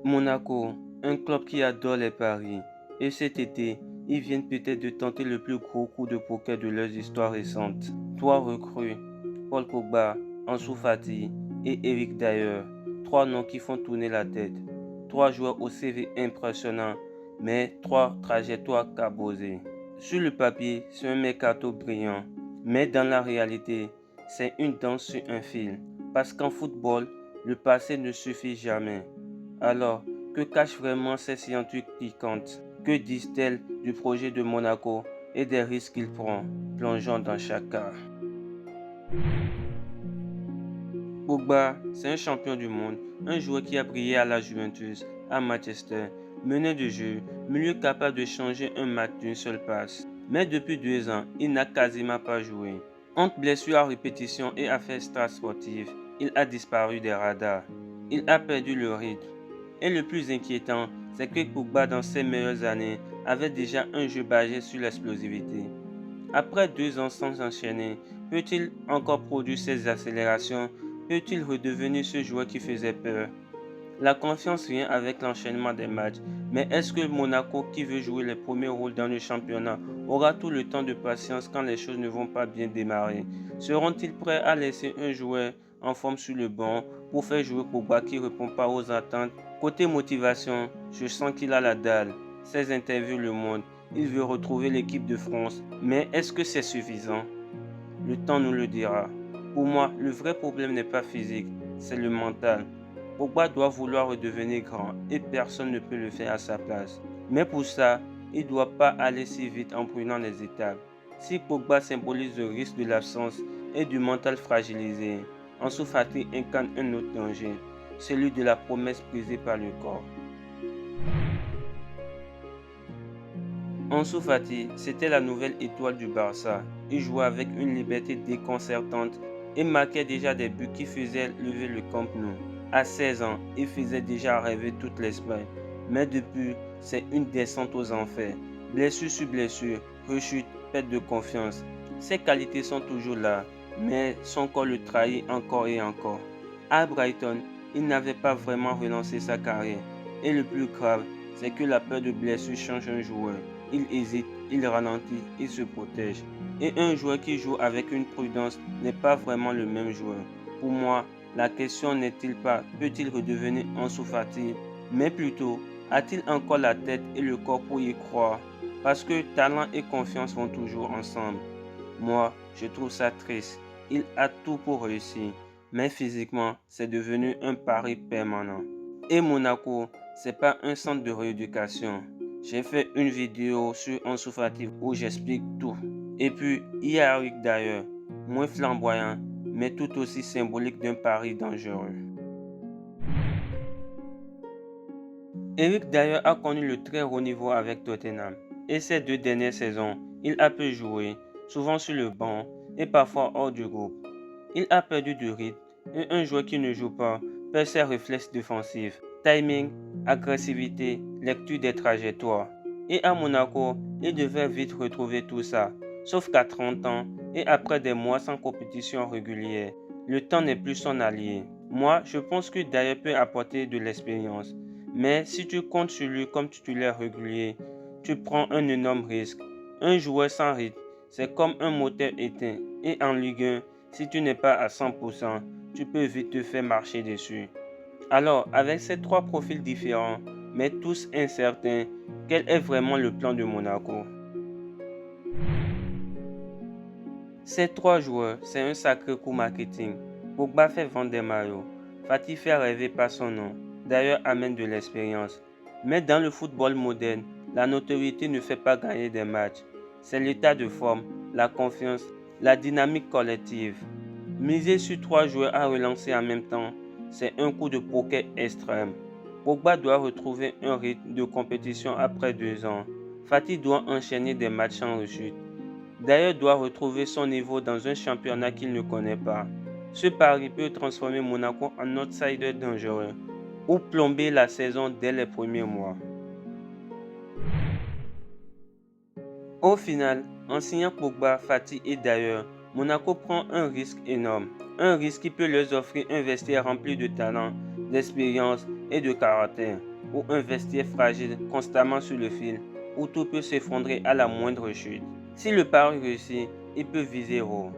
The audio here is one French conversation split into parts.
Monaco, un club qui adore les paris. Et cet été, ils viennent peut-être de tenter le plus gros coup de poker de leur histoire récente. Trois recrues, Paul Pogba, Ansu Fati et Eric Dyer. Trois noms qui font tourner la tête. Trois joueurs au CV impressionnant, mais trois trajectoires cabossées. Sur le papier, c'est un mercato brillant, mais dans la réalité, c'est une danse sur un fil. Parce qu'en football, le passé ne suffit jamais. Alors, que cachent vraiment ces scientifiques piquantes? Que disent-elles du projet de Monaco et des risques qu'il prend? Plongeons dans chaque cas. Pogba, c'est un champion du monde, un joueur qui a brillé à la Juventus, à Manchester, meneur de jeu, milieu capable de changer un match d'une seule passe. Mais depuis 2 ans, il n'a quasiment pas joué. Entre blessures à répétition et affaires extra-sportives, il a disparu des radars. Il a perdu le rythme. Et le plus inquiétant, c'est que Pogba, dans ses meilleures années, avait déjà un jeu basé sur l'explosivité. Après 2 ans sans enchaîner, peut-il encore produire ses accélérations? Peut-il redevenir ce joueur qui faisait peur? La confiance vient avec l'enchaînement des matchs, mais est-ce que Monaco, qui veut jouer les premiers rôles dans le championnat, aura tout le temps de patience quand les choses ne vont pas bien démarrer? Seront-ils prêts à laisser un joueur en forme sur le banc pour faire jouer Pogba qui ne répond pas aux attentes? Côté motivation, je sens qu'il a la dalle. Ses interviews le montrent. Il veut retrouver l'équipe de France, mais est-ce que c'est suffisant? Le temps nous le dira. Pour moi, le vrai problème n'est pas physique, c'est le mental. Pogba doit vouloir redevenir grand et personne ne peut le faire à sa place. Mais pour ça, il ne doit pas aller si vite en prenant les étapes. Si Pogba symbolise le risque de l'absence et du mental fragilisé, Ansu Fati incarne un autre danger, celui de la promesse brisée par le corps. Ansu Fati, c'était la nouvelle étoile du Barça. Il jouait avec une liberté déconcertante et marquait déjà des buts qui faisaient lever le Camp Nou. À 16 ans, il faisait déjà rêver toute l'Espagne. Mais depuis, c'est une descente aux enfers. Blessure sur blessure, rechute, perte de confiance. Ses qualités sont toujours là, mais son corps le trahit encore et encore. À Brighton, il n'avait pas vraiment relancé sa carrière. Et le plus grave, c'est que la peur de blessure change un joueur. Il hésite, il ralentit, il se protège. Et un joueur qui joue avec une prudence n'est pas vraiment le même joueur. Pour moi, la question n'est-il pas peut-il redevenir Ansu Fati, mais plutôt a-t-il encore la tête et le corps pour y croire? Parce que talent et confiance vont toujours ensemble. Moi, je trouve ça triste. Il a tout pour réussir, mais physiquement, c'est devenu un pari permanent. Et Monaco, c'est pas un centre de rééducation. J'ai fait une vidéo sur Ansu Fati où j'explique tout. Et puis, il y a Eric d'ailleurs, moins flamboyant, mais tout aussi symbolique d'un pari dangereux. Eric d'ailleurs a connu le très haut niveau avec Tottenham. Et ces 2 dernières saisons, il a peu joué, souvent sur le banc et parfois hors du groupe. Il a perdu du rythme et un joueur qui ne joue pas perd ses réflexes défensifs, timing, agressivité, lecture des trajectoires. Et à Monaco, il devait vite retrouver tout ça. Sauf qu'à 30 ans et après des mois sans compétition régulière, le temps n'est plus son allié. Moi, je pense que Dyer peut apporter de l'expérience. Mais si tu comptes sur lui comme titulaire régulier, tu prends un énorme risque. Un joueur sans rythme, c'est comme un moteur éteint. Et en Ligue 1, si tu n'es pas à 100%, tu peux vite te faire marcher dessus. Alors, avec ces trois profils différents, mais tous incertains, quel est vraiment le plan de Monaco? Ces trois joueurs, c'est un sacré coup marketing. Pogba fait vendre des maillots. Fati fait rêver par son nom. D'ailleurs, amène de l'expérience. Mais dans le football moderne, la notoriété ne fait pas gagner des matchs. C'est l'état de forme, la confiance, la dynamique collective. Miser sur trois joueurs à relancer en même temps, c'est un coup de poker extrême. Pogba doit retrouver un rythme de compétition après 2 ans. Fati doit enchaîner des matchs en rechute. D'ailleurs doit retrouver son niveau dans un championnat qu'il ne connaît pas. Ce pari peut transformer Monaco en outsider dangereux ou plomber la saison dès les premiers mois. Au final, en signant Pogba, Fati et d'ailleurs, Monaco prend un risque énorme. Un risque qui peut leur offrir un vestiaire rempli de talent, d'expérience et de caractère, ou un vestiaire fragile constamment sur le fil, où tout peut s'effondrer à la moindre chute. Si le pari réussit, il peut viser haut.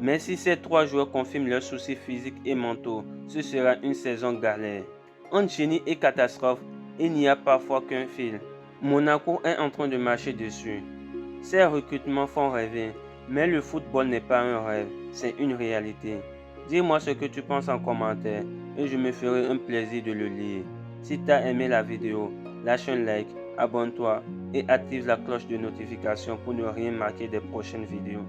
Mais si ces 3 joueurs confirment leurs soucis physiques et mentaux, ce sera une saison galère. Entre génie et catastrophe, il n'y a parfois qu'un fil. Monaco est en train de marcher dessus. Ces recrutements font rêver, mais le football n'est pas un rêve, c'est une réalité. Dis-moi ce que tu penses en commentaire et je me ferai un plaisir de le lire. Si tu as aimé la vidéo, lâche un like, abonne-toi et active la cloche de notification pour ne rien manquer des prochaines vidéos.